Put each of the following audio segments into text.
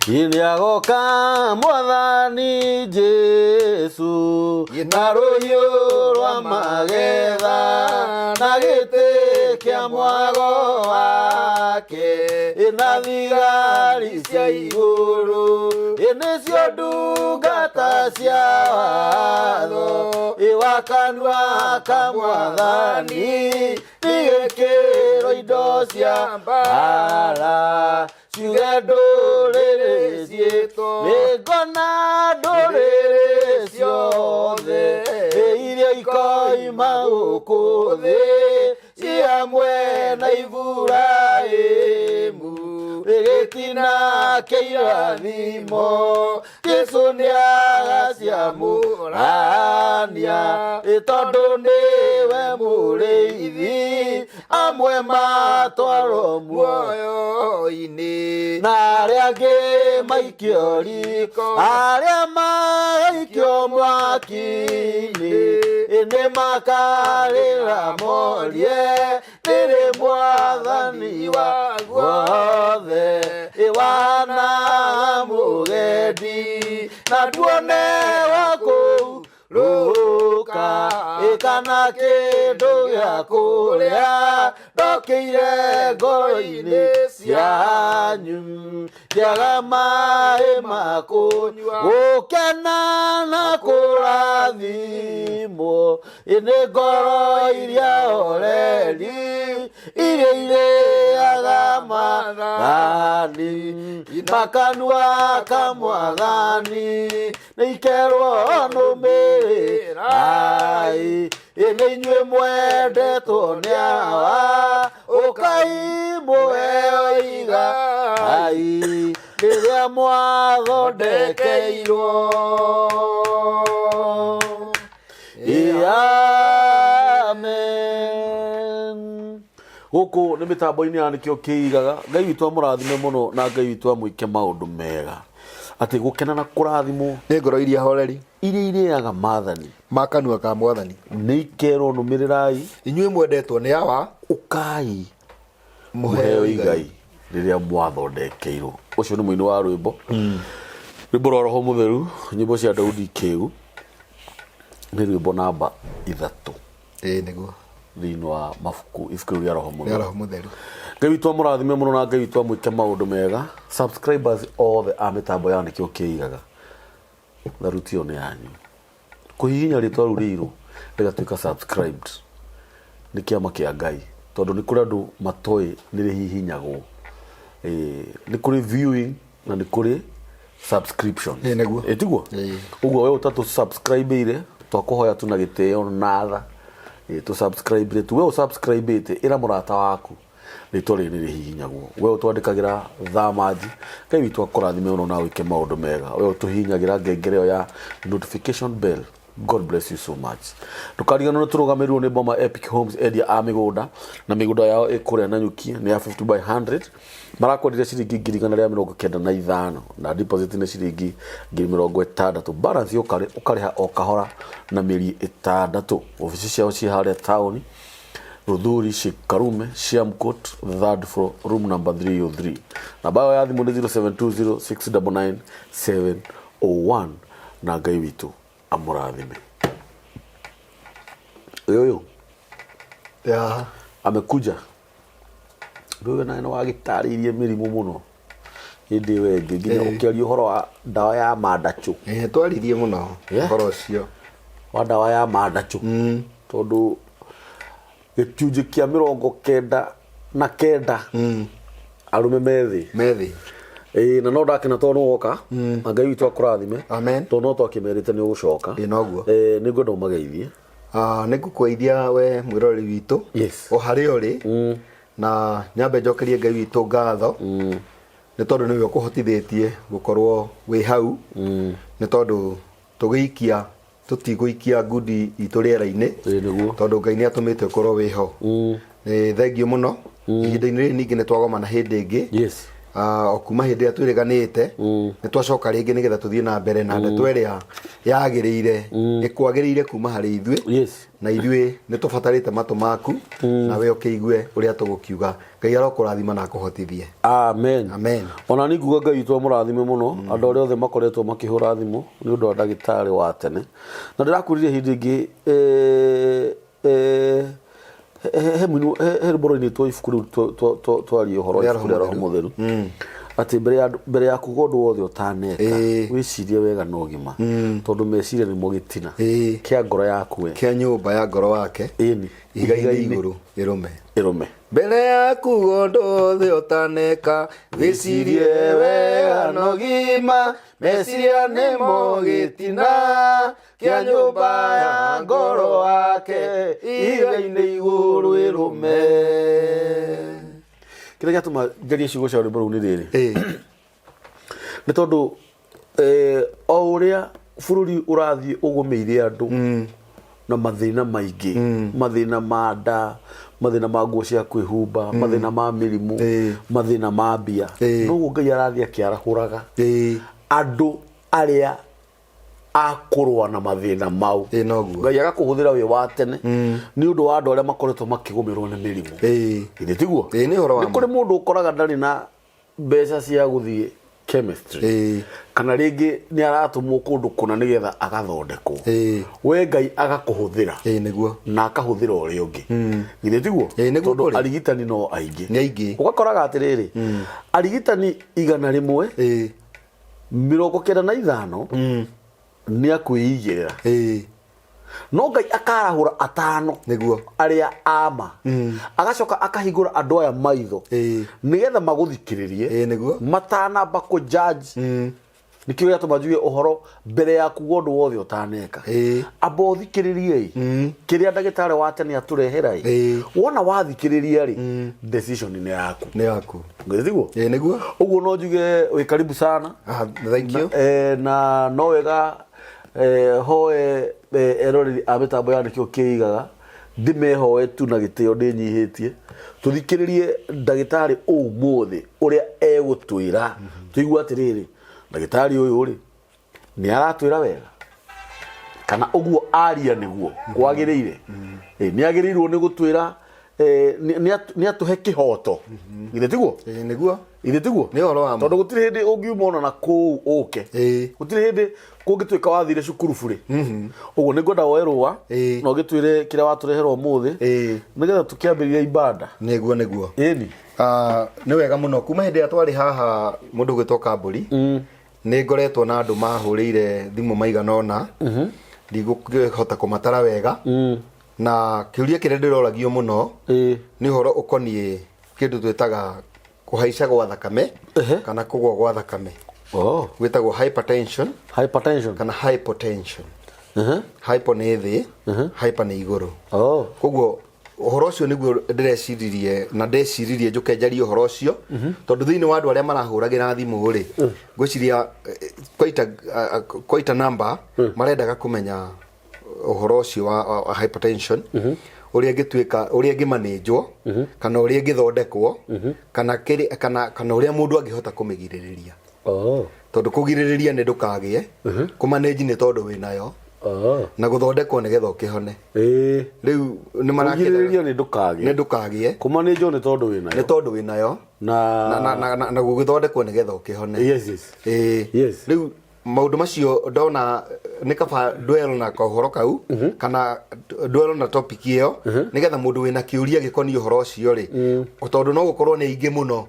Iniagoka mwathani Jesu na rũhiũ rwa magetha na gĩtĩ kĩa mwago wake na thigari cia igũrũ nĩcio ndungata cia watho wa kanua ka mwathani igĩkĩrwo indo cia mbara ciuge ndũrĩrĩ ciitũ nĩngona ndũrĩrĩ ciothe iria ikoima gũkũ thĩ ci hamwe na Iburahĩmu rĩgĩtina kĩirathimo Jesũ nĩagaciamũrania tondũ nĩwe mũrĩithi amwe matwarwo muoyo-inĩ na arĩa angĩ maikio riko arĩa maikio mwaki-inĩ nĩmakarĩra morie nĩrĩ mwathani wa guothe wana mũgendi na nduone wa kũu rũka kana kĩndũ gĩa kũrĩa ndokĩire ngoro-inĩ cianyu kĩaga maĩ ma kũnyua gũkena na kũrathimwo nĩ ngoro iria oreri iria irĩaga maathani makanua ka mwathani nĩikerwo nũmĩrĩrai nĩ inyuĩ mwendetwo nĩ awa ũkai mũheo igai rĩrĩa mwathondekeirwo. Amen. Gũkũ nĩ mĩtambo-inĩ ya nĩkĩo kĩigaga Ngai witũ amũrathime mũno na Ngai witũ amwĩke maũndũ mega atĩ gũkena na kũrathimwo nĩ ngoro iria horeri iria irĩaga maathani ma kanua ka mwathani nĩikerwo nũmĩrĩrai inyuĩ mwendetwo nĩ awa ũkai mũheo igai rĩrĩa mwathondekeirwo. Ũcio nĩ mũini wa rwĩmbo rwĩmbo rwa Roho Mũtheru nyĩmbo cia Daudi Kĩu nĩ rwĩmbo namba 3 nĩguo thĩinĩ wa mabuku ibuku rĩa Roho Mũtheru. Ngai witũ amũrathime mũno na Ngai witũ amwĩke maũndũ mega. Subscribers othe a mĩtambo ya nĩkĩo kĩigaga tharuti ĩyo nĩ yanyu kũhihinya rĩtwa rĩu rĩirũ rĩgatuĩka subscribed nĩ kĩama kĩa Ngai tondũ nĩ kũrĩ andũ matoĩ nĩ rĩhihinyagwo nĩ kũrĩ viewing na nĩ kũrĩ subscription tiguo ũguo we ũtatũ subscribe-ire twakũhoya tu na gĩtĩo na tha tu subscribe tu we ũsubscribe-ĩte ĩra mũrata waku rĩtwa rĩrĩ nĩ rĩhihinyagwo we ũtwandĩkagĩra thamaji Ngai witũ akũrathime mũno na wĩke maũndũ mega we ũtũhihinyagĩra ngengere ĩyo ya notification bell. God bless you so much. Ndũkariganĩrwo tũrũgamĩrĩirwo nĩ Boma Epic Homes endia a mĩgũnda na mĩgũnda yao ĩkũrĩa na nyuki nĩ ya 50 by 100 marakwendire ciringi 195 na deposit nĩ ciringi 60,000 balance ũkarĩha o kahora na mĩeri 6. Ofici ciao ciĩ harĩa taũni Rũthuri Shikarume Shiamcourt 3rd floor room number 303. Namba yao ya thimũ nĩ 0720699701 na Ngai witũ amũrathime. Yoyo amekuja ndio na wagĩtarĩirie mĩrimũ mũno hĩndĩ ĩyo ĩngĩ nginya ũkĩaria ũhoro wa ndawa ya mandachũ twaririe mũno ũhoro ũcio wa ndawa ya mandachũ tondũ gĩcunjĩ kĩa 99 arũme methĩ na no ndakena tondũ woka na Ngai witũ akũrathime tondũ no twakĩmerĩte nĩ ũgũcoka nĩ ngwenda ũmageithie. Nĩ ngũkũgeithia we mwĩroreri witũ o harĩa ũrĩ na nyambe njokerie Ngai witũ ngatho nĩ tondũ nĩwe ũkũhotithĩtie gũkorwo wĩ hau nĩ tondũ tũgĩikia tũtigũikia ngundi itũ rĩera-inĩ tondũ Ngai nĩ atũmĩte ũkorwo wĩho. Nĩ thengiũ mũno ihinda-inĩ rĩrĩ ningĩ nĩ twagomana hĩndĩ ĩngĩ okuma hindi ya twiriganite ni twacoka ringi nigetha tuthie na mbere na ndeto iria yagiriire ikwagiriire kuma hari ithue na ithue ni tubatarite matu maku na we ukiigue uria tugukiuga Ngai arokurathima na akuhotithie. Amen. Amen. Ona ni nguga Ngai tu amurathime muno andu aria othe makoretwo makihura thimu ni undu wa ndagitari wa tene na ndirakuririe hindi ingi he mboro-inĩ twa ibuku rĩu twaria ũhoro ibuku rĩa Roho Mũtheru atĩ mbere ya kuga ũndũ wothe ũtaneka wĩcirie wega na ũgima tondũ meciria nĩmo gĩtina kĩa ngoro yaku we kĩa nyũmba ya ngoro wake igai-inĩ igũrũ ĩrũme mbere ya kuga ũndũ wothe ũtaneka wĩcirie wega na ũgima meciria nĩmo gĩtina kĩa nyũmba ya ngoro wake igai-inĩ igũrũ ĩrũme. Kĩrĩa gĩatũma njarie ciugo cia rwĩmbo rũu nĩ rĩrĩ nĩ tondũ o ũrĩa bũrũri ũrathiĩ ũgũmĩire andũ na mathĩna maingĩ mathĩna ma nda mathĩna ma nguo cia kwĩhumba mathĩna ma mĩrimũ mathĩna ma mbia noguo Ngai arathiĩ akĩarahũraga andũ arĩa akorwa na mathĩna mau Ngai agakũhũthĩra wĩ wa tene nĩ ũndũ wa andũ arĩa makoretwo makĩgũmĩrwo nĩ mĩrimũ ĩthĩ tiguo nĩ kũrĩ mũndũ ũkoraga ndarĩ na mbeca cia gũthiĩ chemistry kana rĩngĩ nĩ aratũmwo kũndũ kũna nĩgetha agathondekwo we Ngai agakũhũthĩra na akahũthĩra ũrĩa ũngĩ ithĩ tiguo tondũ arigitani no aingĩ ũgakoraga atĩrĩrĩ arigitani 195 ni akwĩigĩrĩra no Ngai akarahũra 5 nĩguo arĩa ama agacoka akahingũra andũ aya maitho nĩgetha magũthikĩrĩrie matanamba kũjudge nikio gĩatũma njuge ũhoro mbere ya kuga ũndũ wothe ũtaneka amba ũthikĩrĩrie kĩrĩa ndagĩtarĩ wa tene atũrehera wona wathikĩrĩria decision nĩ yaku ngĩthiguo nĩguo ũguo no njuge wĩ karibu sana thank you na no wega hoe eroreri a mĩtambo ya nĩkĩo kĩigaga ndimehoe tu na gĩtĩo ndĩnyihĩtie tũthikĩrĩrie ndagĩtarĩ ũmũthĩ ũrĩa egũtwĩra tũigua atĩrĩrĩ ndagĩtarĩ ũyũ nĩ aratwĩra wega kana ũguo aria nĩguo kwagĩrĩire nĩ agĩrĩirwo nĩ gũtwĩra nĩ atũhe kĩhoto ithĩ tiguo nĩ ũhoro wa tondũ gũtirĩ hĩndĩ ũngiuma ona na kũu ũke gũtirĩ hĩndĩ kũngĩtuĩka wathire cukuru burĩ ũguo nĩ ngwenda woe rũa na ũgĩtwĩre kĩrĩa watũreherwo ũmũthĩ nĩgetha tũkĩambĩrĩria ibada nĩguo nĩ wega mũno kuma hĩndĩ ĩrĩa twarĩ haha mũndũ ũgwĩtwo Kambũri nĩ ngoretwo na andũ mahũrĩire thimũ maigana ũna ndigũkĩhota kũmatara wega na kĩũria kĩrĩa ndĩroragio mũno nĩ ũhoro ũkoniĩ kĩndũ twĩtaga kũhaica gwa thakame kana kũgwa gwa thakame gwĩtagwo hypertension kana hypotension hypo nĩ thĩ hyper nĩ igũrũ koguo ũhoro ũcio nĩguo ndĩreciririe na ndeciririe njũke njarie ũhoro ũcio tondũ thĩinĩ wa andũ arĩa marahũragĩra thimũ ngwĩciria quite a number marendaga kũmenya ũhoro ũcio wa hypertension ũrĩa ngĩtuĩka ũrĩa ngĩmanĩnjwo kana ũrĩa ngĩthondekwo kana ũrĩa mũndũ angĩhota kũmĩgirĩrĩria tondũ kũgirĩrĩria nĩ ndũkagĩe kũmanĩnji nĩ tondũ wĩnayo na gũthondekwo nĩgetha ũkĩhone rĩu nĩ marakĩrĩrĩria nĩ ndũkagĩe kũmanĩnjwo nĩ tondũ wĩnayo na gũgĩthondekwo nĩgetha ũkĩhone rĩu maũndũ macio ndona nĩ kaba dwell na kahoro kau kana dwell na topic ĩyo nĩgetha mũndũ wĩna kĩũria gĩkoniĩ ũhoro ũcio tondũ no gũkorwo nĩ ingĩ mũno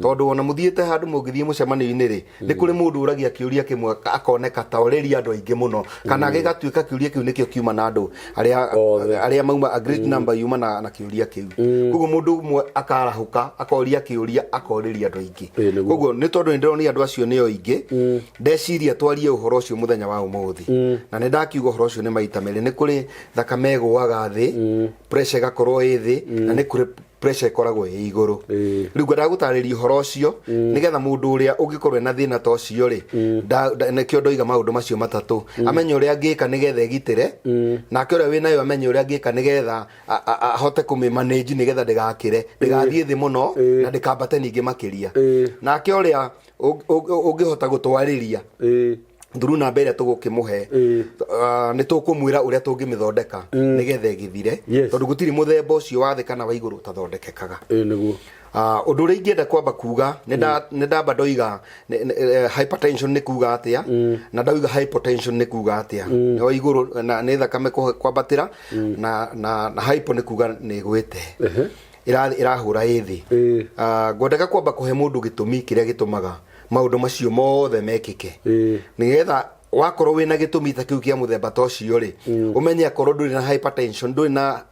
tondũ ona mũthiĩte handũ mũngĩthiĩ mũcemanio-inĩ nĩ kũrĩ mũndũ ũragia kĩũria kĩmwe akoneka ta ũrĩria andũ aingĩ mũno kana gĩgatuĩka kĩũria kĩu nĩkĩo kiuma na andũ arĩa mauma a great number yuma na kĩũria kĩu koguo mũndũ ũmwe akarahũka akoria kĩũria akorĩria andũ aingĩ koguo nĩ tondũ nĩ ndĩronire andũ acio nĩo aingĩ ndeciria twarie ũhoro ũcio mũthenya wa ũmũthĩ na nĩ ndakiuga ũhoro ũcio nĩ maita merĩ nĩ kũrĩ thakame ĩgũaga thĩ pressure ĩgakorwo ĩ thĩ na nĩ kũrĩ pressure ikoragwo ĩ iguru riu ngwenda gũtarĩria ũhoro ũcio nigetha mũndũ ũrĩa ũngĩkorwo na thĩna ta ũcio rĩ nĩkĩo ndoiga maũndũ macio matatũ amenye ũrĩa angĩka nigetha egitĩre nake ũrĩa wĩnayo amenye ũrĩa angĩka nigetha ahote kũmĩmanage nigetha ndĩgakĩre ndĩgathiĩ thĩ mũno na ndĩkambate ningĩ makĩria nake ũrĩa ũngĩhota gũtwarĩria through namba ĩrĩa tũgũkĩmũhe nĩ tũkũmwĩra ũrĩa tũngĩmĩthondeka nigetha ĩgĩthire tondũ gũtirĩ mũthemba ũcio wa thĩ kana wa igũrũ ũtathondekekaga nĩguo ũndũ ũrĩa ingĩenda kwamba kuga nĩ ndamba ndoiga hypertension nĩ kuga atĩa na ndoiga hypotension nĩ kuga atĩa wa igũrũ na nĩ thakame kwambatĩra na hypo nĩ kuga nĩ gwĩte irahũra ĩthĩ ngwendaga kwamba kũhe mũndũ gĩtũmi kĩrĩa gĩtũmaga maũndũ macio mothe mekĩke nigetha wakorwo wĩna gĩtũmi ta kĩu kĩa mũthemba ta ũcio rĩ ũmenye akorwo ndũrĩ na hypertension ndũrĩ na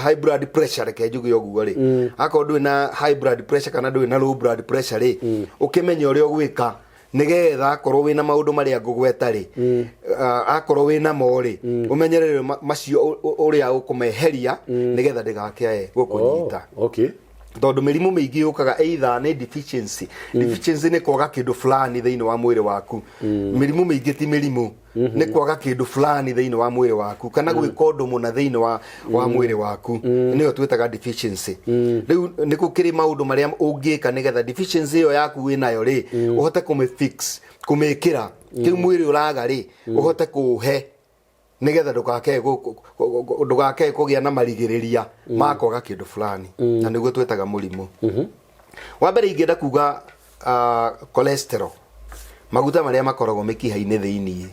high blood pressure reke njuge ũguo rĩ akorwo ndũrĩ na high blood pressure kana ndũrĩ na low blood pressure rĩ ũkĩmenye ũrĩa ũgwĩka nigetha akorwo wĩna maũndũ marĩa ngũgweta rĩ akorwo wĩna mo rĩ ũmenyerere macio ũrĩa ũkũmeheria nigetha ndĩgakĩae gũkũnyita tondũ mĩrimũ mĩingĩ yũkaga either nĩ deficiency nĩ kwaga kĩndũ fulani thĩinĩ wa mwĩrĩ waku mĩrimũ mĩingĩ ti mĩrimũ nĩ kwaga kĩndũ fulani thĩinĩ wa mwĩrĩ waku kana gwĩka ũndũ mũna thĩinĩ wa mwĩrĩ waku nĩyo twĩtaga deficiency rĩu nĩ gũkĩrĩ maũndũ marĩa ũngĩka nĩgetha deficiency ĩyo yaku wĩnayo rĩ ũhote kũmĩfix kũmĩkĩra kĩu mwĩrĩ ũraga rĩ ũhote kũũhe nigetha ndũgake kũgĩa na marigĩrĩria ma kwaga kĩndũ fulani na nĩguo twĩtaga mũrimũ wa mbere ingĩenda kuga cholesterol maguta marĩa makoragwo mĩkiha-inĩ thĩinĩ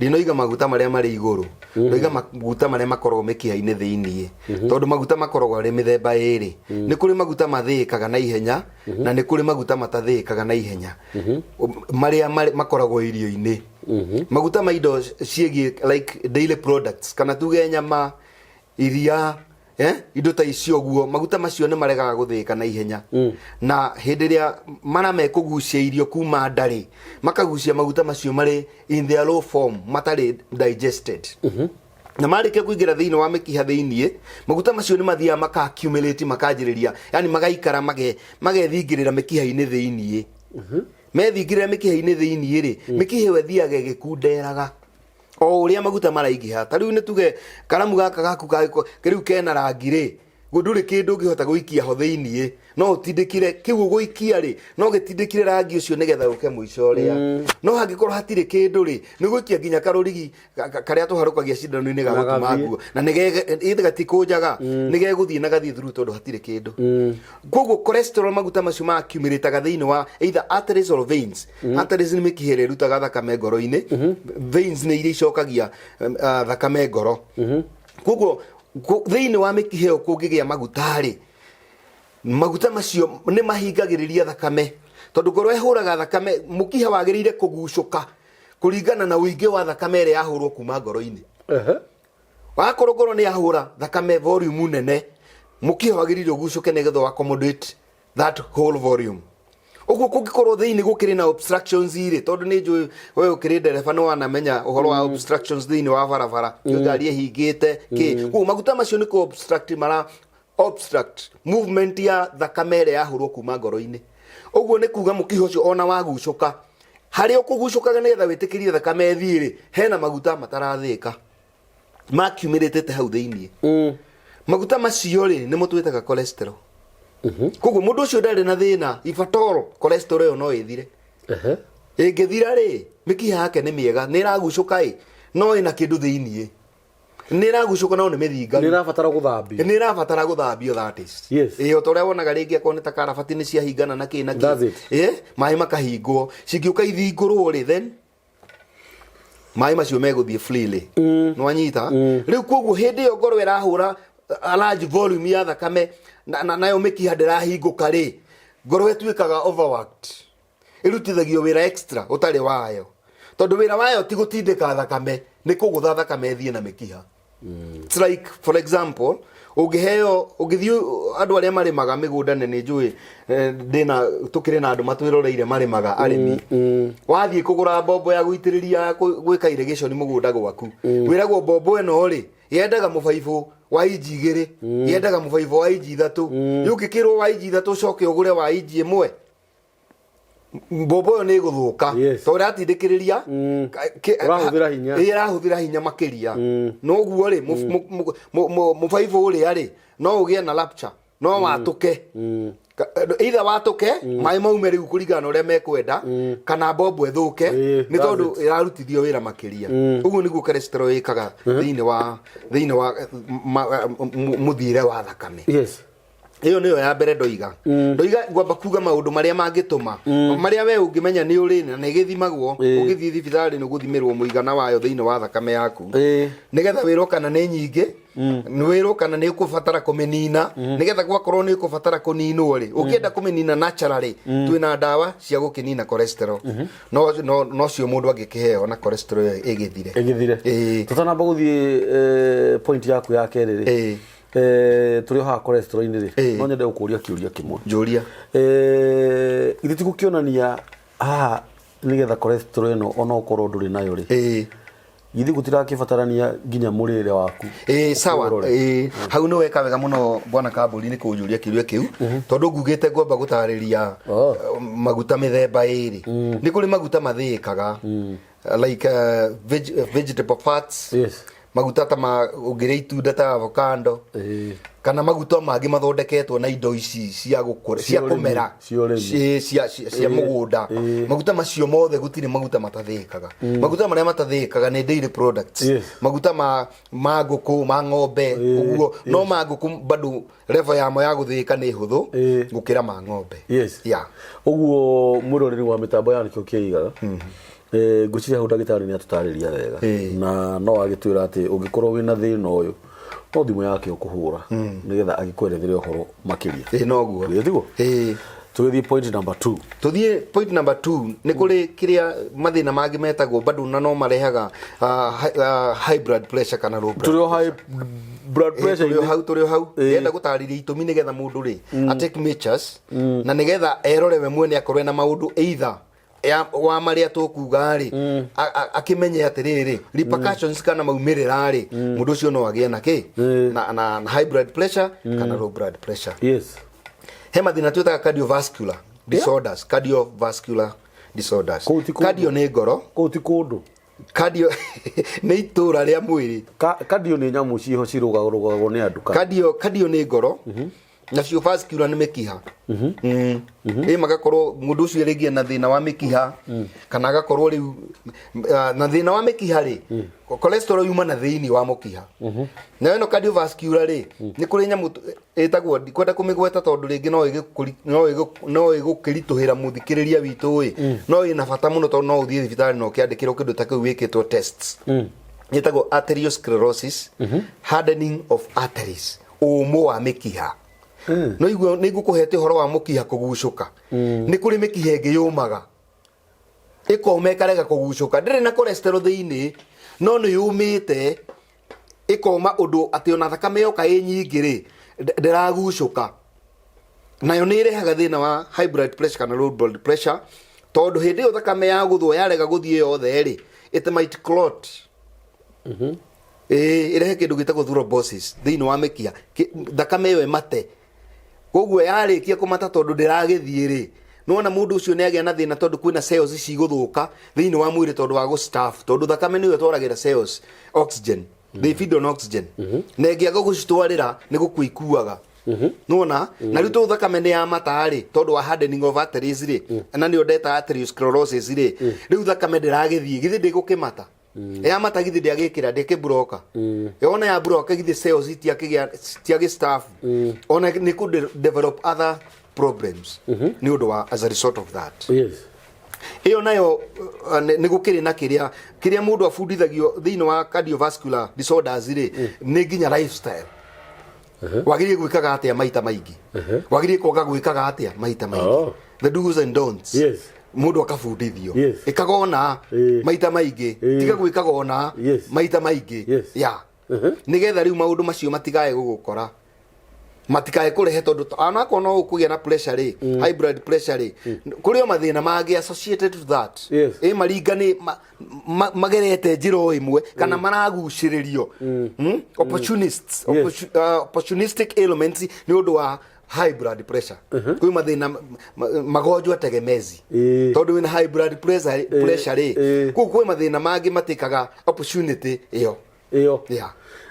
ndinoiga maguta marĩa marĩ igũrũ ndoiga maguta marĩa makoragwo mĩkiha-inĩ thĩinĩ tondũ maguta makoragwo arĩ mĩthemba ĩrĩ nĩ kũrĩ maguta mathĩĩkaga na ihenya na nĩ kũrĩ maguta matathĩĩkaga na ihenya marĩa makoragwo irio-inĩ maguta ma indo ciĩgiĩ like daily products kana tuge nyama iria indo ta icio guo maguta macio nĩ maregaga gũthĩĩka na ihenya na hĩndĩ ĩrĩa maramekũgucia irio kuma ndarĩ makagucia maguta macio marĩ in their raw form matarĩ digested na marĩkia kũingĩra thĩinĩ wa mĩkiha thĩinĩ maguta macio nĩ mathiaga maka-accumulate makanjĩrĩria yani magaikara magethingĩrĩra mĩkiha-inĩ thĩinĩ methingĩrĩra mĩkiha-inĩ thĩinĩ rĩ mĩkiha ĩyo ĩthiaga ĩgĩkunderaga o ũrĩa maguta maraingĩha ta rĩu nĩ tuge karamu gaka gaku kĩrĩu kena rangi rĩ ndũrĩ kĩndũ ũngĩhota gũikia ho thĩinĩ no ũtindĩkire kĩu ũgũikia rĩ no gĩtindĩkire rangi ũcio nĩgetha ũke mũico ũrĩa no hangĩkorwo hatirĩ kĩndũ rĩ nĩ gũikia nginya karũrigi karĩa tũharũkagia cindano-inĩ ga gũtuma nguo na nĩgetha gatikũnjaga nĩgegũthiĩ na gathiĩ through tondũ hatirĩ kĩndũ koguo cholesterol maguta macio ma-accumulate-aga thĩinĩ wa either arteries or veins arteries nĩ mĩkiha ĩrĩa ĩrutaga thakame ngoro-inĩ veins nĩ iria icokagia thakame ngoro koguo thĩinĩ wa mĩkiha ĩyo kũngĩgĩa maguta-rĩ maguta macio nĩ mahingagĩrĩria thakame tondũ ngoro ĩhũraga thakame mũkiha wagĩrĩire kũgucũka kũringana na ũingĩ wa thakame ĩrĩa yahũrwo kuma ngoro-inĩ wakorwo ngoro nĩ yahũra thakame volume nene mũkiha wagĩrĩire ũgucũke nĩgetha accommodate that whole volume ũguo kũngĩkorwo thĩinĩ gũkĩrĩ na obstructions irĩ tondũ nĩ njũĩ we ũkĩrĩ ndereba nĩ wanamenya ũhoro wa obstructions thĩinĩ wa barabara ngari ĩhingĩte koguo maguta macio nĩ obstruct movement ya thakame ĩrĩa yahũrwo kuma ngoro-inĩ ũguo nĩ kuga mũkiha ũcio ona wagucũka harĩa ũkũgucũkaga nĩgetha wĩtĩkĩrie thakame ĩthiĩ hena maguta matarathĩka ma-accumulate hau thĩinĩ maguta macio rĩ nĩmo twĩtaga cholesterol koguo mũndũ ũcio ndarĩ na thĩna ibatoro cholesterol ĩyo no ĩthire ĩngĩthira rĩ mĩkiha yake nĩ mĩega nĩ ĩragucũka no ĩna kĩndũ thĩinĩ nĩ ĩragucũka no nĩ mĩthinga nĩ ĩrabatara gũthambio that is o ta ũrĩa wonaga rĩngĩ akorwo nĩ ta karabati nĩ ciahingana na kĩ na kĩ maĩ makahingwo cingĩũka ithingũrwo rĩ then maĩ macio megũthiĩ freely nĩwanyita rĩu koguo hĩndĩ ĩyo ngoro ĩrahũra a large volume ya thakame nayo mĩkiha ndĩrahingũka rĩ ngoro ĩtuĩkaga overworked ĩrutithagio wĩra extra ũtarĩ wayo tondũ wĩra wayo ti gũtindĩka thakame nĩ kũgũtha thakame thiĩ na mĩkiha it's like for example ũngĩthiĩ andũ arĩa marĩmaga mĩgũnda nene njũĩ tũkĩrĩ na andũ matwĩroreire marĩmaga arĩmi wathiĩ kũgũra mbombo ya gũitĩrĩria gwĩka irrigation mũgũnda gwaku wĩragwo mbombo ĩno rĩ yendaga mũbaibũ wa inji igiri yendaga mubaibo wa inji ithatu yukikirwo wa inji ithatu coke ugure wa inji imwe bobo ni guthuka to ratindikiriria irahuthira hinya makiria no guo ri mubaibo uri ari no ugie na rapture no watuke either watuke mai maume riu kuringana uria mekwenda kana bombo ethuke ni tondu irarutithio wira makiria uguo niguo cholesterol ikaga thiini wa muthire wa thakame iyo niyo ya mbere ndoiga ngwamba kuga maundu maria mangituma maria we ungimenya ni uri na nigithimagwo ugithii thibitari ni guthimirwo muigana wayo thiini wa thakame yaku nigetha wirwo kana ni nyingi ni wirwo kana ni ukubatara kumenina nigetha gwakorwo ni ukubatara kuninwo ri ukienda kumenina naturally twina ndawa cia gukinina cholesterol no cio mundu angikiheo na cholesterol igithire tutanamba guthii point yaku ya keriri turi ha cholesterol ni ri no nyende gukuria kiuria kimwe njuria ithe tigukionania nigetha cholesterol eno ona ukorwo nduri nayo ri githi gutirakibatarania nginya murire waku sawa hau no weka wega muno bwana Kamburi ni kunjuria kiuria kiu tondu ngugite ngomba gutariria maguta mithemba iri ni kuri maguta mathikaga like vegetable fats maguta ta ungire itunda ta avocado kana maguta mangi mathondeketwo na indo ici cia gukura cia kumera cia mugunda maguta macio mothe gutire maguta matathikaga maguta maria matathikaga ni dairy products maguta ma nguku ma ng'ombe uguo no ma nguku bado level yamo ya guthika ni huthu gukira ma ng'ombe uguo muroreri wa mitambo ya nikio kiigaga nguciria hu ndagitari ni atutariria wega na no agitwira ati ungikorwo wina thina uyu no thimu yake ukuhura nigetha agikwerethere uhoro makiria no guo ndiguo tugithi point number 2 tuthie point number 2 ni kuri kiria mathina mangi metagwo bado na no marehaga high blood pressure kana low blood pressure turio hau yenda gutariria itumi nigetha mundu ri atake measures na nigetha erore we mwene akorwe na maundu either wa maria tukuga ri akimenye atiriri repercussions kana maumirira ri mundu ucio no agie na ki na high blood pressure kana low blood pressure he mathina twitaga cardiovascular disorders cardio ni ngoro kuti kundu cardio ni itura ria mwiri cardio ni nyamu ciho cirugagwo ni andu cardio ni ngoro nacio vascular ni mikiha magakorwo mundu ucio ringi na thina wa mikiha kana agakorwo riu na thina wa mikiha ri cholesterol yuma na thiini wa mukiha na eno cardiovascular ri ni kuri nyamu etagwo kwenda kumigweta tondu ringi no igukirituhira muthikiriria witu no ina bata muno tondu no uthie thibitari no kiandikirwo kindu ta kiu wikitwo tests etagwo arteriosclerosis hardening of arteries umo wa mikiha no igwo nigukuhete horo wa mukiha kugucuka ni kuri mikiha ingi yumaga ikome karega kugucuka ndire na cholesterol thiini no ni yumite ikoma undu ati ona thakame yoka inyingi ri ndiragucuka nayo ni irehaga thina wa high blood pressure kana low blood pressure tondu hindi yo thakame ya guthwo yarega guthie yothe ri it might clot irehe kindu gitagwo thrombosis thiini wa mikiha thakame yo emate koguo yarikia kumata tondu ndiragithie ri nona mundu ucio ni agia na thina tondu kwina cells ici guthuka thiini wa mwiri tondu wa gustaff tondu thakame niyo tworagira cells oxygen they feed on oxygen na ngiaga gucitwarira ni gukuikuaga nona na ritu thakame ni ya matari tondu wa hardening of arteries ri na ni odeta arteriosclerosis ri riu thakame ndiragithie githi ndigukimata ya matagithi ndiagikira ndikibroka yona ya broka githi cells itiage staff ona ni ku develop other problems ni undu wa as a result of that iyo nayo ni gukiri na kiria mundu afundithagio thiini wa cardiovascular disorders ri ni nginya lifestyle wagirie gwikaga atia maita maingi wagirie koga gwikaga atia maita maingi the do's and don'ts mundu akafundithio ikagona maita maingi tiga gwikaga ona maita maingi nigetha riu maundu macio matigae gugukora matikae kurehe tondu anako no ukugia na pressure ri high blood pressure ri kuri o mathina magi associated to that maringani magerete njiro imwe kana maraguciririo opportunists opportunistic elements ni undu wa high blood pressure kwi mathina magonjwa tegemezi tondu wina high blood pressure ri kwi mathina magi matikaga opportunity iyo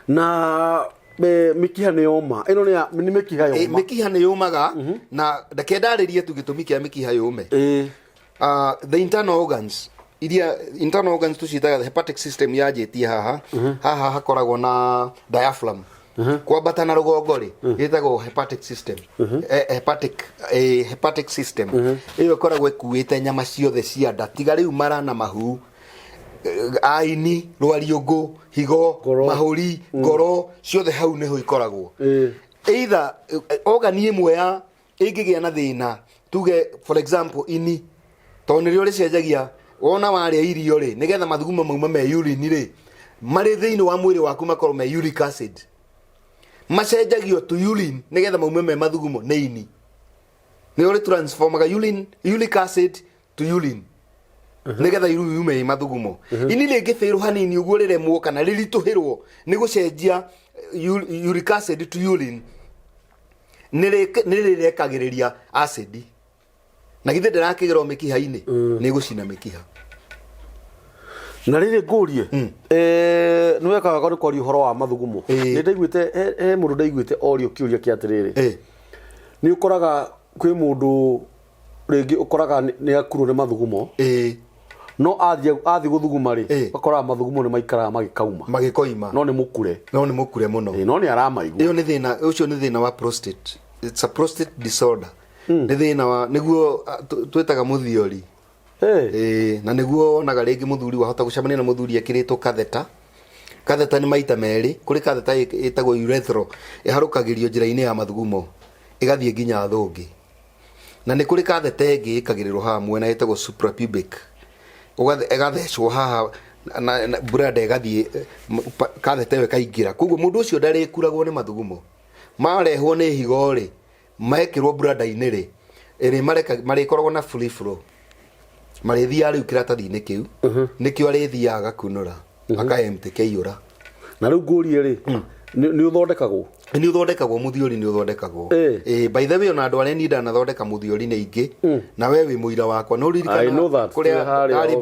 na mikiha ni yoma ino ni mikiha yoma mikiha ni yomaga na ndakendaririe tu gitumi kia mikiha yome the internal organs tucitaga the hepatic system yajetie haha hakoragwo na diaphragm kwambata na rugongo ri yetagwo hepatic system hepatic system iyo koragwo ikuite nyama ciothe cia nda tiga riu mara na mahu aini rwariungu higo mahuri ngoro ciothe hau niho ikoragwo either organ imwe ya ingigia na thina tuge for example ini toniri ri cenjagia wona waria irio ri nigetha mathugumo mauma me urine ri mari thiini wa mwiri waku makorwo me uric acid macenjagio to urine nigetha mauma me mathugumo ni ini ni uri transformaga uric acid to urine nigetha yume mathugumo ini lingi firu hanini uguo riremwo kana rirituhirwo ni gucenjia uric acid to urine nirekagiriria acid na githe ndirakigerwo mikiha-ini ni gucina mikiha na riri ngurie ni wekaga ko kwari horo wa mathugumo ni ndaiguite mundu ndaiguite orio kiuria kia atiriri ni ukoraga kwi mundu ringi ukoraga ni akuru ni mathugumo no athi guthuguma ri akora mathugumo ni maikara magikoima no ni mukure muno no ni aramaigu iyo ni thina ucio ni thina wa prostate. It's a prostate disorder ni thina wa niguo twetaga muthiori na niguo onaga ringi muthuri wahota gucemania na muthuri akiritwo katheta ni maita meri kuri katheta itagwo urethral iharukagirio njira-ini ya mathugumo igathie nginya thungi na ni kuri katheta ingi ikagirirwo ha mwena itagwo suprapubic egathecwo haha na burada egathie katheta we kaingira koguo mundu ucio ndarikuragwo ni mathugumo marehwo ni higo ri maekirwo burada-ini ri iri marikoragwo na free flow marithia riu kiratathi-ini kiu nikio arithiaga kunura akaempty kiyura na riu ngurie ri ni uthondekagwo muthiori ni uthondekagwo by the way ona andu areni ndanathondeka muthiori ni ingi na we wi muira wakwa no ririkana kuria ari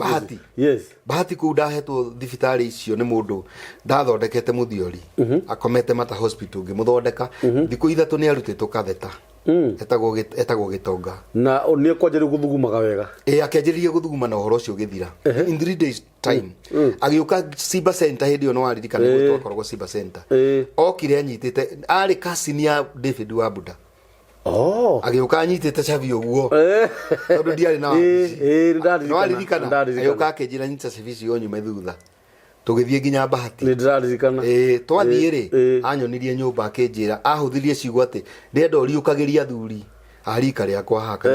bahati ku ndahetwo thibitari icio ni mundu ndathondekete muthiori akomete mata hospital ngimuthondeka thiku ithatu ni arutitwo katheta etagwo gitonga na ni kwanjiri guthugumaga wega akenjiririe guthuguma na uhoro ucio githira in 3 days time agiuka Ciba Center hindi ono aririkana gutwa korwo Ciba Center okire anyitite ari kasini ya David Wabuda agiuka anyitite chavi uguo tondu ndiari na no aririkana agiuka akenjira nyita service yo nyuma thutha tugithie nginya bahati ni ndiraririkana twathie ri anyonirie nyumba akenjira ahuthirie ciugo ati ndenda uriukagiria thuri arika riakwa haka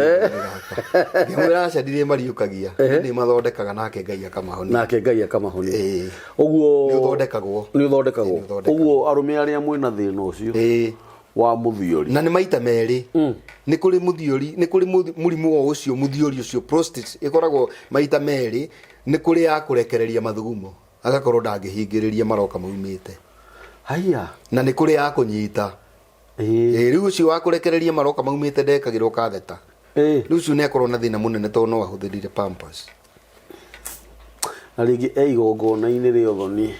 ngimwira acadirie mariukagia ni mathondekaga nake Ngai akamahoni uguo ni uthondekagwo uguo arume aria mwina thina ucio wa muthiori na ni maita meri ni kuri muthiori ni kuri murimu o ucio muthiori ucio prostate ikoragwo maita meri ni kuri ya kurekereria mathugumo agakorwo ndangihingiriria maroka maumite haya na ni kuri ya kunyita riu ucio wa kurekereria maroka maumite ndekagirwo katheta riu ucio ni akorwo na thina munene to no ahuthirire pampers na ringi igongona-ini ri othoni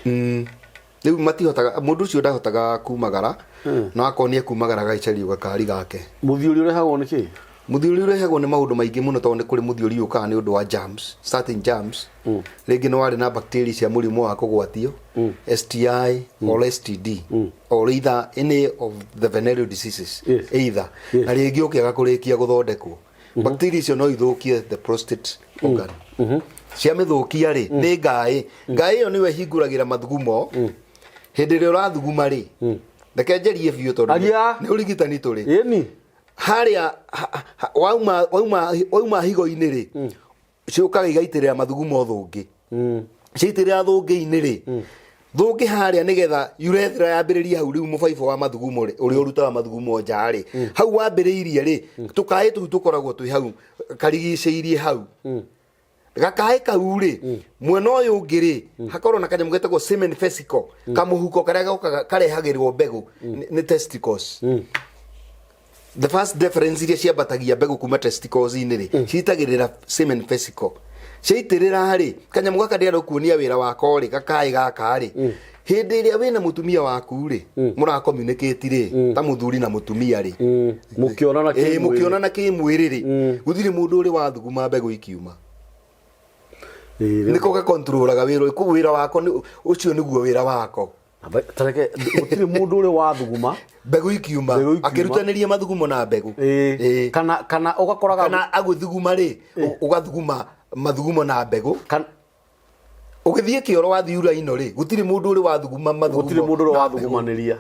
riu matihotaga mundu ucio ndahotaga kumagara no akonie kumagara gaicario gakari gake muthiori urehagwo ni ki muthiori urehagwo ni maundu maingi muno tondu kuri muthiori ukaga ni undu wa germs certain germs ringi no wari na bacteria cia murimu wa kugwatio STI or STD or either any of the venereal diseases either na ringi ukiaga kurikia guthondekwo bacteria icio no ithukie the prostate organ cia mithukia ri ni ngai iyo niwe hinguragira mathugumo hindi ri urathuguma ri reke njerie biu tondu ni urigitani turi haria wauma higo-ini ri ciukaga igaitirira mathugumo thungi ciitirira thungi-ini ri thungi haria nigetha urethra yambiriria hau riu mubaibo wa mathugumo ri uri urutaga mathugumo nja ri hau wambiriirie ri tukae tu tukoragwo twi hau karigiceirie hau gakae kau ri mwena uyu ungi ri hakorwo na kanyamu getagwo semen vesicle kamuhuko karia gokaga karehagirwo mbegu ni testicles. The first difference iria ciambatagia mbegu kuma testicles ini ri citagirira semen vesicle ciitirira ri kanyamu gaka ndia kuonia wira wako ri gakae gaka ri hindi iria wina mutumia waku ri mura communicate ri ta muthuri na mutumia ri mukionana kimwiri ri guthiri mundu uri wathuguma mbegu ikiuma niko ga controlaga wira ku wira wako ucio niguo wira wako tareke gutiri mundu uri wathuguma mbegu ikiuma akirutaniria mathugumo na mbegu kana ugakoraga kana aguthuguma ri ugathuguma mathugumo na mbegu ugithie kioro wathiura ino ri gutiri mundu uri wathuguma mathugumo gutiri mundu uri wathugumaniria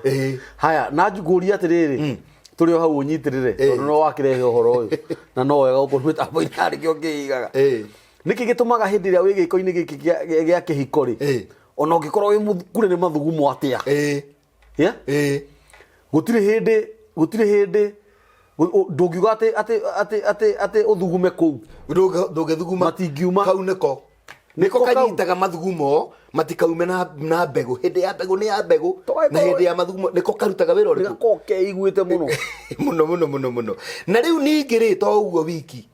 haya na njuguri atiriri turi o hau unyitirire tondu no wakirehe uhoro uyu na no wega ukorwo tambo inari kio ngiigaga niki gitumaga hindi ria wi giko-ini giki gia kihiko ri ona ungikorwo wi mukure ni mathugumo atia gutiri hindi ndungiuga ati uthugume kuu ndungithuguma matingiuma kau niko kanyitaga mathugumo matikaume na mbegu hindi ya mbegu ni ya mbegu na hindi ya mathugumo niko karutaga wira uri gako keiguite muno na riu ningi ri to uguo wiki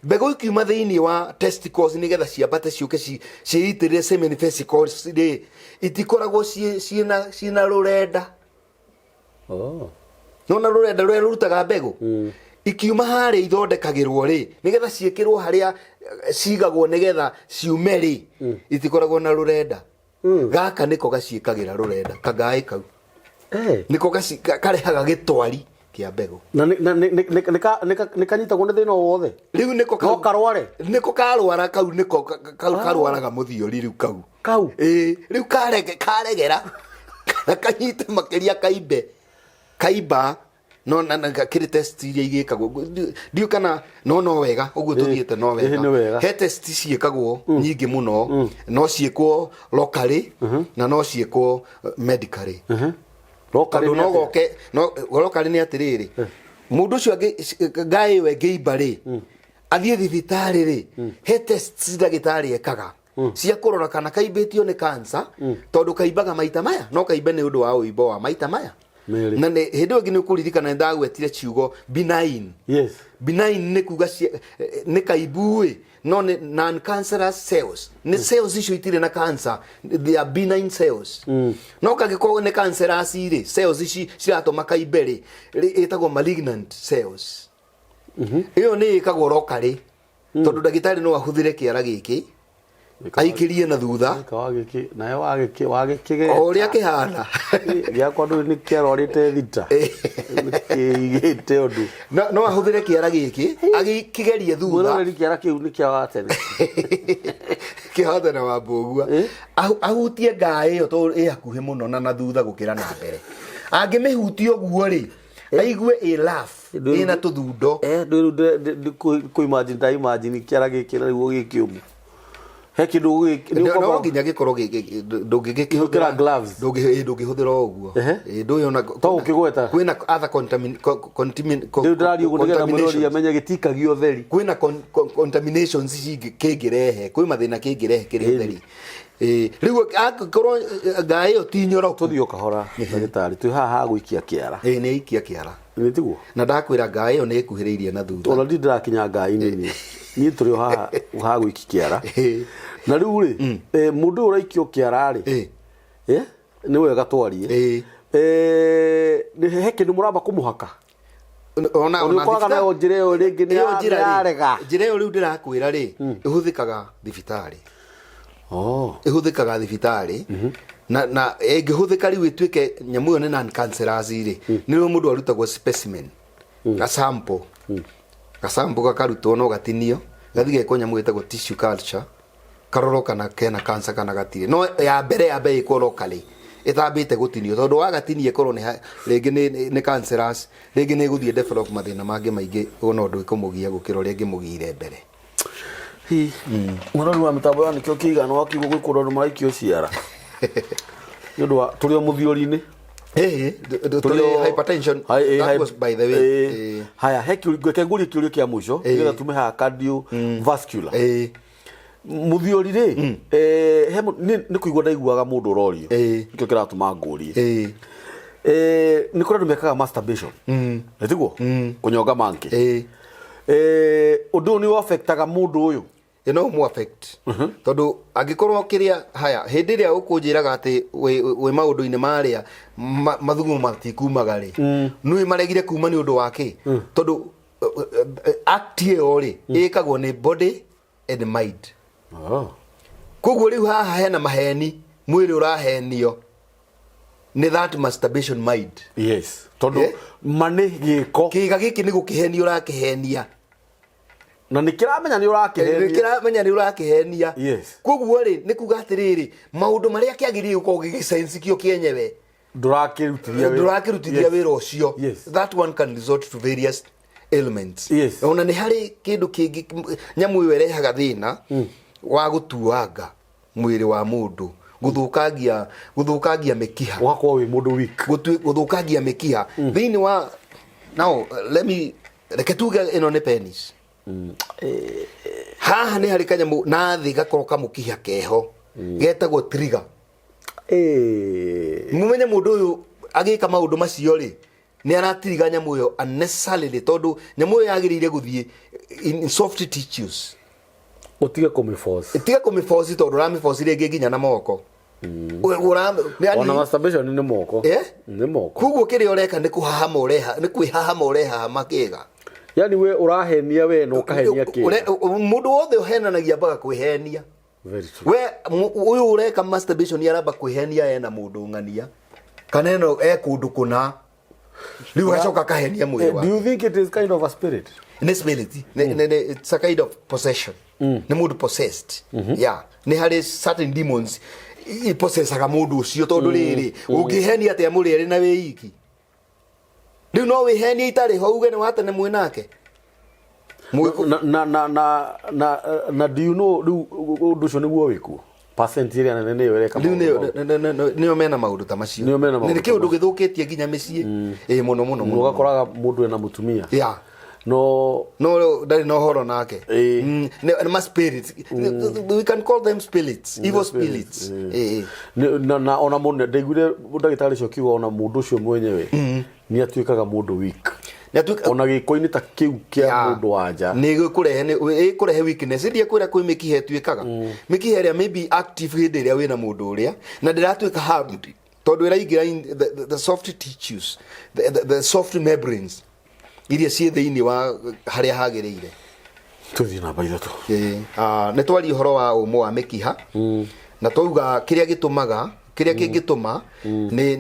mbegu ikiuma thiini wa testicles nigetha ciambate ciuke ciitirire semen vesicles ri itikoragwo ciina rurenda nona rurenda ruria rurutaga mbegu ikiuma haria ithondekagirwo ri nigetha ciikirwo haria cigagwo nigetha ciume ri itikoragwo na rurenda gaka niko gaciikagira rurenda kagae kau niko karehaga gitwari kia mbegu na nikanyitagwo ni thina wothe riu niko karware niko karwara kau niko karwaraga muthiori riu kau riu karegera na kanyite makiria kaimba no na kiri test iria igikagwo ndiu kana no wega uguo tuthiete no wega he test ciikagwo nyingi muno no ciikwo locally na no ciikwo medically locally no goke no locally ni atiriri mundu cio ngai we ngiimba ri athie thibitari ri he test ndagitari ekaga cia kurora kana kaibetio ni cancer tondu kaimbaga maita maya no kaimbe ni undu wa uimbo wa maita maya na hindi ngi ni kuririkana ndagwetire ciugo benign benign ni kuga ni kaibui no non cancerous cells ni cells icio itire na cancer they are benign cells no kagiko ni cancerous ri cells ici ciratoma kaibere itagwo malignant cells iyo ni ikagwo locally tondu ndagitari no ahuthire kiara giki aikirie na thutha kawagiki nayo wagikige oria kihana ya kwandu ni kiarorite thita igite undu no ahuthire kiara giki agikigerie thutha ni kiara kiu ni kia watene kihothe na wambugua ahutie ngai yo to hakuhe muno na thutha gukira na mbere angimihutie oguo ri aigue a laugh ina tuthundo ndu imagine kiara giki na riu gikiumu he kindu no nginya gikorwo ndungigikihukira gloves ndungihuthira oguo ndu ona to ukigweta kwina other ndio uguo ndigera mwirori amenye gitikagio theri kwina contaminations kingirehe kwi mathina kingirehe kiri theri riu akorwo ngai yo tinyoro tuthio kahora ndagitari tu haha guikia kiara ni ikia kiara ni tiguo na ndakwira ngai yo ni ikuhiriirie na thutha ona ndirakinya ngai ni turi haha guikia kiara na riu ri mundu uraikio kiara ri ni wega twarie ni heke ni muramba kumuhaka ona kana njire yo ringi ni arega njire yo riu ndirakwira ri ihuthikaga thibitari ihuthikaga thibitari na ingihuthika riu ituike nyamu yo ni non cancerous ri ni ro mundu arutagwo specimen ka sample gakarutwo no gatinio gathige ko nyamu itagwo tissue culture karoro kana kena cancer kana gatire no ya mbere iko locally itambite gutinio tondu wagatinie korwo ni ringi ni cancerous ringi ni guthie develop mathina mangi maingi ona undu ikumugia gukiro ringi mugire mbere murori wa mitambo ya nikio kigano wakiugo gwikura ndu maraikio ciara nyodo tulio muthiori-ini tulio hypertension that was by the way haya gweke nguri kiurio kia mwisho nigetha tumeha cardiovascular muthiori ri ni kuigua ndaiguaga mundu urorio nikio kiratuma ngurie ni kuri andu mekaga masturbation etiguo kunyonga manki undu ni affectaga mundu uyu no mu affect tondu angikorwo kiria haya hindi ria ukunjiraga ati we maundu-ini maria mathugumo matikumaga ri nui maregire kuma ni undu wake tondu act iyo ri ikagwo ni body and mind koguo riu haha hena maheni mwiri urahenio ni that masturbation mind yes tondu mani giko kiga giki ni gukihenia urakihenia na nikiramenya ni urakihenia yes koguo ri ni kuga atiriri maundu maria kiagirie uko gigisense kio kienyewe durakirutithia wira ucio that one can resort to various elements ona ni hari kindu kingi nyamu iyo irehaga thina wa gutuanga mwiri wa mundu guthukagia mikiha wakwa wi mundu weak guthukagia mikiha thini wa now let me reketuga ino ne penis haha ni hari kanyamu na thi gakoroka mukiha keho getagwo trigger mumenye mundu uyu agika maundu macio ri ni aratiriga nyamu yo unnecessarily tondu nyamu yo yagirire guthie in soft tissues utiga kumiforce tondu ramiforce ringi nginya na moko ona masturbation ni moko ni moko kuguo kiri ureka ni kuhahama ureha ni kwihahama ureha makiga yani we urahenia we no kahenia kiga mundu wothe uhenanagia mpaka kwihenia very true we uyu ureka masturbation yaramba kwihenia ena mundu ngania kana eno kundu kuna riu gacoka kahenia mwiri wa do you think it is kind of a spirit it's a kind of possession ni mundu possessed yeah ni hari certain demons ipossessaga mundu ucio tondu riri ungihenia atia muri eri na wiki riu no wihenia itari ho uge ni watene mwinake na do you know undu ucio niguo wiku percent iria nene niyo ireka niyo mena maundu ta macio ni kiundu githukitie nginya micii muno ugakoraga mundu ena mutumia yeah no dari no horo nake ma spirits we can call them spirits evil spirits na ona mundu ndeiguire ndagitari cio kiuga ona mundu ucio mwenyewe ni atuikaga mundu weak ona giko-ini ta kiu kia mundu wanja ni kurehe weakness ndia kwira kwi mikihe tuikaga mikihe ria maybe active hindi ria wina mundu uria na ndiratuika hard tondu iraingira the soft tissues the soft membranes iria cie thiini wa haria hagirire tuthi na baitha tu ne twari horo wa umo wa mikiha na twauga kiria gitumaga kiria kingituma ni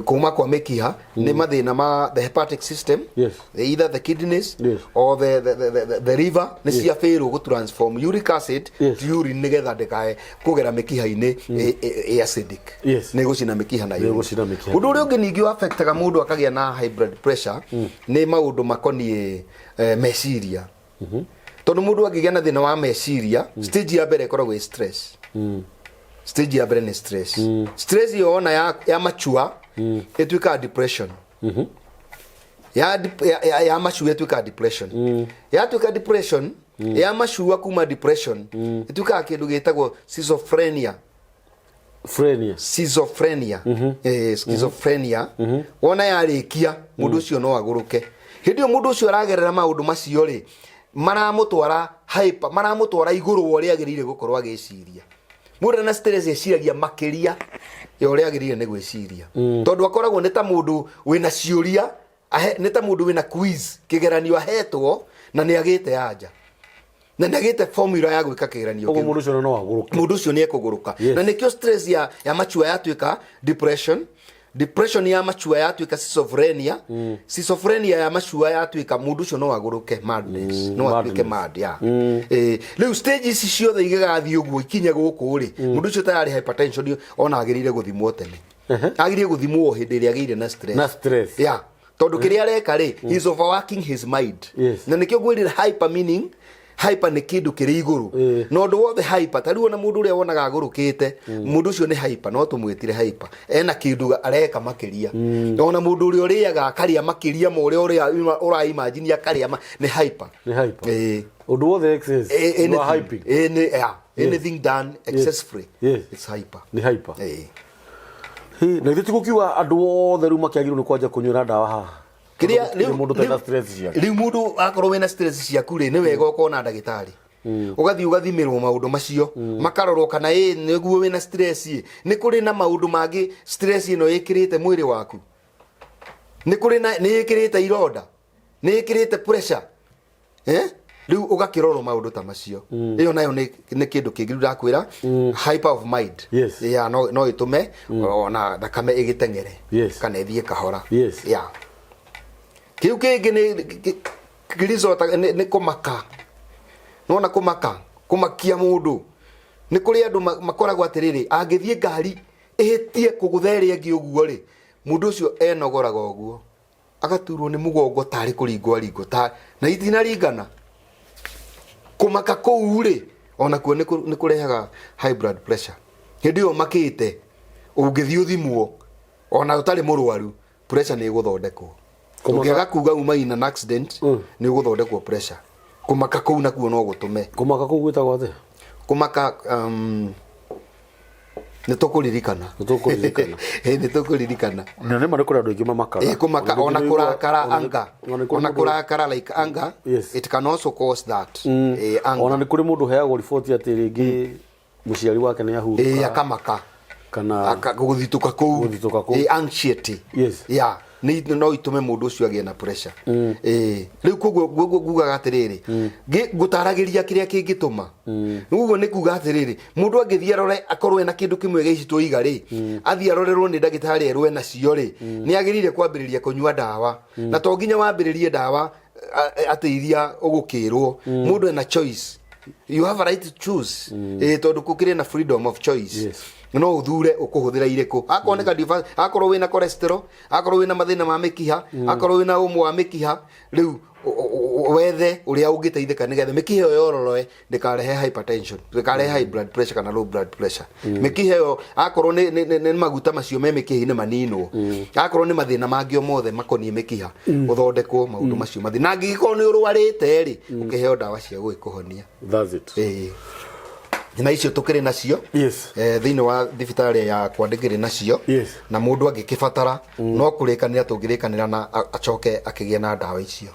kuma kwa mikiha ni mathina ma the hepatic system either the kidneys or the liver ni cia fail go transform uric acid to urine nigetha ndikae kugera mikiha-ini acidic ni gucina mikiha na yo undu uri ungi ningi affectaga mundu akagia na high blood pressure ni maundu makonie meciria tondu mundu agigia na thina wa meciria stage ya mbere koragwo stress stage ya brain stress stress yona ya machua etuika depression ya machua etuika depression ya tuika depression ya machua kuma depression etuika kindu gitagwo schizophrenia schizophrenia wona yarikia mundu ucio no aguruke hindi yo mundu ucio aragerera maundu macio ri maramutwara hyper maramutwara iguru wori agirire gukorwa agiciria mundu na stress yeciragia makiria ya uria agirire ni gwiciria tondu akoragwo ni ta mundu wina ciuria ni ta mundu wina quiz kigeranio ahetwo na ni agite anja na ni agite formula ya gwika kigeranio kiu mundu ucio no aguruka mundu ucio ni ekuguruka na nikio stress ya machua yatuika depression ya machua yatuika schizophrenia ya machua yatuika mundu ucio no aguruke madness no atuike mad ya riu stages ciothe igagathii uguo ikinya guku ri mundu ucio tayari hypertension ona agirire guthimwo tene agirire guthimwo hindi ria agire na stress ya tondu kiria areka ri he is overworking his mind na nikio gwirira hyper meaning hyper nĩ kĩndũ kĩrĩ igũrũ no ndũ wothe hyper ta rĩu ona mũndũ ũrĩa wonaga agũrũkĩte mũndũ ũcio nĩ hyper no tũmwĩtire hyper ena kĩndũ areka makĩria ona mũndũ ũrĩa ũrĩaga akarĩa makĩria ma ũrĩa ũraimagine akarĩa nĩ hyper ũndũ wothe excess you are hyping anything done excessively it's hyper nĩ hyper na ithe tigukiuga andũ othe rĩu makĩagĩrĩirwo nĩ kwanja kũnyua ndawa haha kiria rĩu mũndũ akorwo wena stress ciaku rĩ nĩ wega ũkorwo na ndagĩtarĩ ugathi ugathimirwo maundu macio makarorwo kana nĩguo wina stress nĩ kũrĩ na maundu mangĩ stress ino ĩkĩrĩte mwĩrĩ waku nĩ kũrĩ na nĩ ĩkĩrĩte ironda nĩ ĩkĩrĩte pressure rĩu ũgakĩrorwo maundu ta macio ĩyo nayo nĩ kĩndũ kĩngĩ ndakwĩra hyper of mind no ĩtũme ona thakame ĩgĩteng'ere kana ĩthiĩ kahora kĩu kĩngĩ nĩ kĩrizota nĩ kũmaka nona kũmakia mũndũ nĩ kũrĩ andũ makoragwo atĩrĩrĩ angĩthiĩ ngari ĩhĩtie kũgũtha ĩrĩa ĩngĩ ũguo rĩ mũndũ ũcio enogoraga ũguo agaturwo nĩ mũgongo tarĩ kũringwo na itinaringana kũmaka kũu rĩ ona kuo nĩ kũrehaga high blood pressure hĩndĩ ĩyo makĩte ũngĩthiĩ ũthimwo ona ũtarĩ mũrwaru pressure nĩ ĩgũthondekwo ũngĩaga kuga uma in an accident nĩ ũgũthondekwo pressure kũmaka kũu nakuo no gũtũme kũmaka kũu gwĩtagwo atĩa kũmaka nĩ tũkũririkana na nĩ marĩ kũrĩ andũ aingĩ mamakaga kũmaka ona kũrakara like anger it can also cause that ona nĩ kũrĩ mũndũ heagwo riboti atĩ rĩngĩ mũciari wake nĩ ahurũka akamaka kana gũthitũka kũu anxiety no itume mũndũ ũcio agĩe na pressure rĩu koguo ngugaga atĩrĩrĩ ngũtaragĩria kĩrĩa kĩngĩtũma ũguo nĩ kuga atĩrĩrĩ mũndũ angĩthiĩ arore akorwo ena kĩndũ kĩmwe gĩcitwo iga rĩ athiĩ arorerwo nĩ ndagĩtarĩ erwo ena cio rĩ nĩ agĩrĩire kwambĩrĩria kũnyua ndawa na to nginya wambĩrĩrie ndawa atĩ iria ũgũkĩrwo mũndũ ena choice you have a right to choose tondũ kũkĩrĩ na freedom of choice no uthure ukuhuthira iriko akoneka device akorwo wina cholesterol akorwo wina mathina ma mikiha akorwo wina umu wa mikiha riu wethe uria ungiteithika nigethe mikiha yo yororoe ndikarehe hypertension ndikarehe high blood pressure kana low blood pressure mikiha yo akorwo ni maguta macio me mikiha-ini maninwo akorwo ni mathina mangĩ mothe makonie mikiha uthondekwo maundu macio mathina angikorwo ni urwarite ri ukiheo ndawa cia gwikuhonia that's it na icio tukiri nacio thiini wa thibitarĩ ya kwandĩkĩrĩ nacio na mũndũ angĩkĩbatara no kũrĩkanĩra tũngĩrĩkanĩra na acoke akĩgĩa na ndawa icio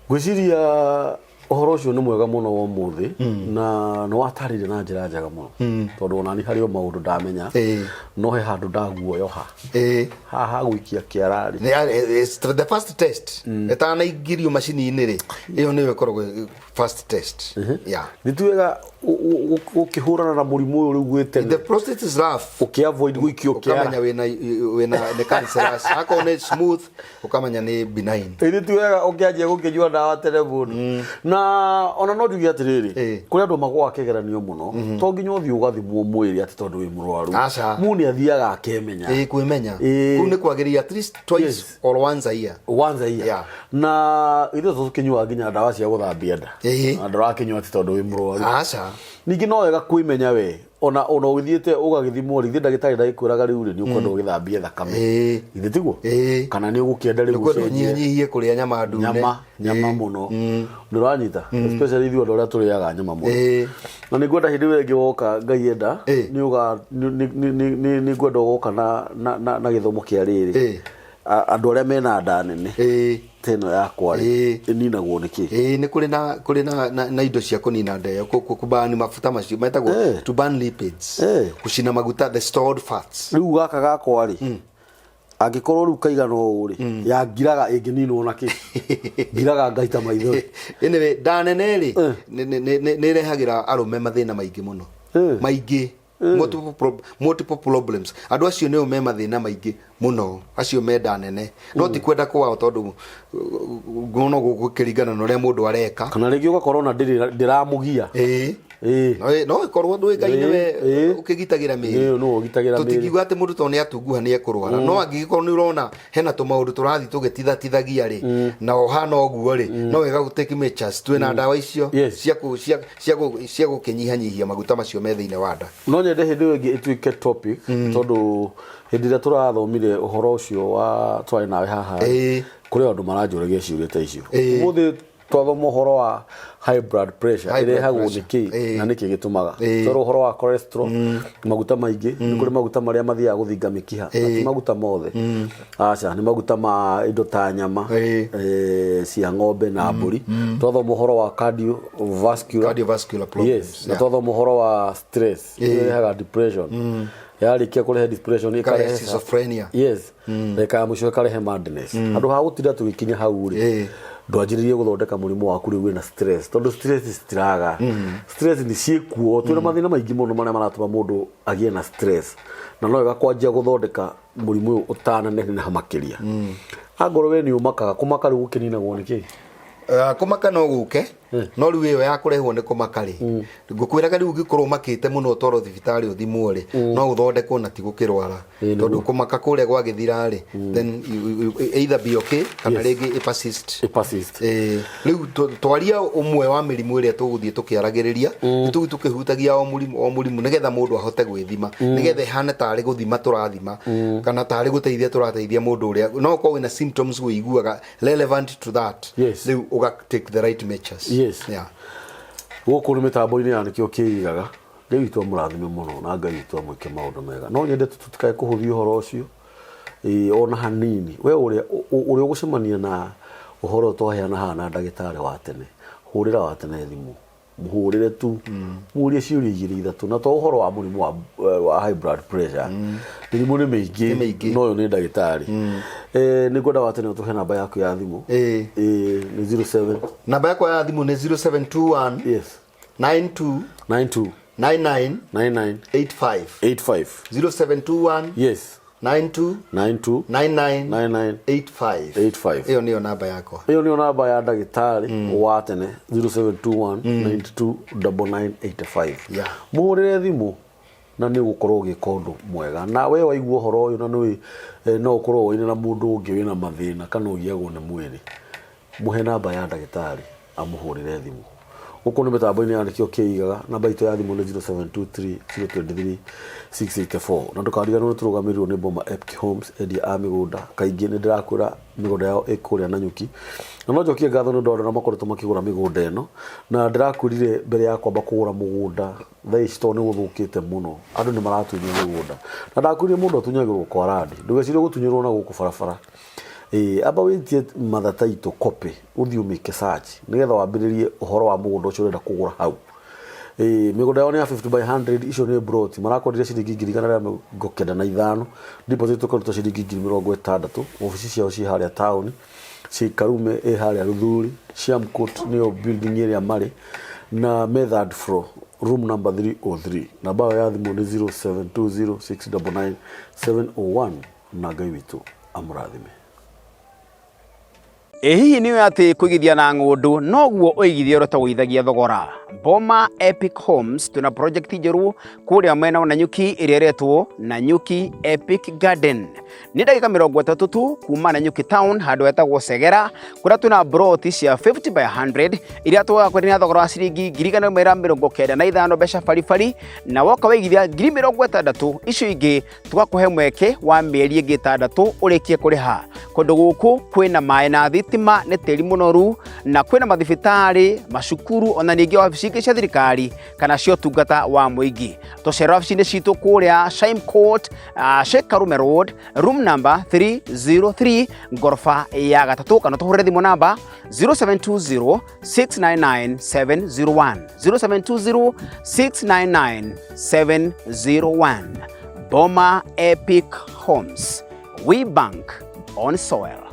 ngwĩciria ũhoro ũcio nĩ mwega mũno wa ũmũthĩ na nĩ watarĩire na njĩra njega mũno tondũ ona niĩ harĩ o maũndũ ndamenya no he handũ ndaguoyoha haha gũikia kĩara the first test ĩtanaingĩrio macini-inĩ rĩ ĩyo nĩyo ĩkoragwo first test nĩ tuwega ũkĩhũrana na mũrimũ ũyũ rĩu gwĩtene the prostate is rough ũkĩavoid gũikio kĩara ũkamenya wĩna nĩ cancerous akorwo nĩ smooth ũkamenya nĩ benign nĩ tuwega ũkĩanjia gũkĩnyua ndawa tene mũno na ona no njuge atĩrĩrĩ kũrĩ andũ magũaga kĩgeranio mũno to nginya ũthiĩ ũgathimwo mwĩrĩ atĩ tondũ wĩ mũrwaru mũndũ nĩ athiaga akemenya kwĩmenya kũu nĩ kwagĩrĩire at least twice or once a year na ithuĩ tũkĩnyuaga nginya ndawa cia gũthambia nda na ndũrakĩnyua atĩ tondũ wĩ mũrwaru ningĩ no wega kwĩmenya we ona ũgĩthiĩte ũgagĩthimwo rĩngĩ ndagĩtarĩ ndagĩkwĩraga rĩu rĩ nĩ ũkwenda ũgĩthambie thakame ithe tiguo kana nĩ ũgũkĩenda rĩu ũnyihanyihie kũrĩa nyama ndune nyama mũno ndũranyita especially ithuĩ andũ arĩa tũrĩaga nyama mũno na nĩ ngwenda hĩndĩ ĩyo ĩngĩ woka Ngai enda nĩ ngwenda ũgoka na gĩthomo kĩa rĩrĩ andũ arĩa mena nda nene teno yakwa ĩninagwo nĩkĩ nĩ kũrĩ na indo cia kũnina nda ĩyo kũbani mafuta macio metagwo to burn lipids gũcina maguta the stored fats rĩu gaka gakwa rĩ angĩkorwo rĩu kaigana ũũ rĩ yangiraga ĩngĩninwo na kĩ ngiraga ngaita maithori anyway nda nene rĩ nĩ ĩrehagĩra arũme mathĩna maingĩ mũno maingĩ multiple problems andũ acio nĩo me mathĩna maingĩ mũno acio me nda nene no ti kwenda kwao tondũ ngono gũkĩringana na ũrĩa mũndũ areka kana rĩngĩ ũgakorwo na ndĩramũgia no ikorwo ndwe Ngai niwe ukigitagira miri no ugitagira miri tutikiuga ati mundu to ni atunguha ni ekurwara no angigikorwo ni urona hena tumaundu turathi tugitithatithagia ri na ohana oguo ri no wega guteki measures twina ndawa icio cia gukinyihanyihia maguta macio me thiine wa nda no nyende hindi ingi ituike topic tondu hindi ria turathomire uhoro ucio wa twari nawe haha kuri andu maranjuragia ciuria ta icio umuthi twathoma uhoro wa high blood pressure irehagwo niki na niki gitumaga toro uhoro wa cholesterol maguta maingi ni kuri maguta maria mathiaga guthinga mikiha ati maguta mothe acha ni maguta ma indo ta nyama cia ng'ombe na mburi twathoma uhoro wa cardiovascular problems na twathoma uhoro wa stress irehaga depression yarikia kurehe depression ikarehe schizophrenia reka mucio ikarehe madness andu ha gutira tugikinya hau ri ndwanjiririe guthondeka murimu waku riu wina stress tondu stress stiraga stress ni ciekuo twina mathina maingi muno maria maratuma mundu agie na stress na no igakwanjia guthondeka murimu utananene na makiria angoro we ni umakaga kumaka riu gukininagwo niki kumaka no guke no riu iyo ya kurehwo ni kumaka ri ngukwiraga riu ngikorwo makite muno toro thibitari uthimwo ri no uthondekwo na ti gukirwara tondu kumaka kuria gwa githira ri then either be okay kana rigi persist riu twaria umwe wa mirimu iria tuguthie tukiaragiriria tukihutagia o murimu nigetha mundu ahote gwithima nigetha hane tari guthima turathima kana tari guteithia turateithia mundu uria no ko wina symptoms wiguaga relevant to that riu uga take the right measures guku ni mitambo-ini ya nikio kiigaga Ngai witũ amũrathime muno na Ngai witũ amwĩke maũndũ mega no nyende tutikae kuhuthia uhoro ucio ona hanini we uria ugucemania na uhoro twaheana hana ndagĩtarĩ wa tene hurira wa tene thimu muhurire tu murie ciũria igĩrĩ ithatũ na to uhoro wa mũrimũ wa high blood pressure mĩrimũ nĩ mĩingĩ no ũyũ nĩ ndagĩtarĩ nĩ ngwenda wa tene ũtũhe namba yaku ya thimũ nĩ 07 namba yakwa ya thimũ nĩ 0721 92 99 85 0721 92 85 iyo niyo namba yakwa iyo niyo namba ya ndagĩtarĩ wa tene 0721 92 85 muhurire thimũ na nĩ gukorwo gĩka ũndũ mwega na we waigua ũhoro ũyũ na no ũkorwo woine na mũndũ ũngĩ wĩna mathĩna kana ũgiagwo nĩ mwĩrĩ muhe namba ya ndagĩtarĩ amũhũrĩre thimũ uko ni mitambo-ini ya nikio kiigaga namba itu ya thimu ni 0723 na ndukariganwo turugamirwo ni Boma Epic Homes endia a migunda kaingi ni ndirakwira migunda yao ikuria na nyuki na no njokie ngatho ni ndona makoretwo makigura migunda eno na ndirakwirire mbere ya kwamba kugura mugunda thaa ici to ni guthukite muno andu ni maratunyia migunda na ndakwirire mundu atunyagirwo kwa radi ndugecire gutunyirwo na guku barabara aba witie mathataito copy uthi umike search nigetha wambiririe uhoro wa mugunda ucio urenda kugura hau migunda yao ni ya 50 by 100 icio ni broti marakodire ciringi 1,905 deposit tukaruta ciringi 60,000 ofisi ciao ci haria town ci Karume haria Ruthuri Shamcourt niyo building area mari na method floor room number 303 na bao ya thimu ni 0720699701 na Ngai witũ amũrathime. Hihi niwe ati kuigithia na ng'undu noguo uigithia urota guithagia thogora. Boma Epic Homes tuna project njeru kuria mwena na nyuki iria retwo na nyuki Epic Garden. Ni ndagika 30 tu kuma na nyuki town handu etagwo Segera kuria tuna broti cia 50 by 100 iria twaga kwendia thogora wa ciringi 1,995 mbeca baribari na woka waigithia 60,000 icio ingi tugakuhe mweke wa mieri ingi 6 urikie kuriha. Kundu guku kwina mai na thitima ni tiri munoru na kwina mathibitari macukuru ona ningi wabici cia thirikari kana cio tungata wa muingi. Tucera wabici-ini citu kuria Shime Court Sheikh Karume Road room number 303 ngorofa ya gatatu kana tuhurire thimu namba 0720699701 0720699701. Boma Epic Homes, we bank on soil.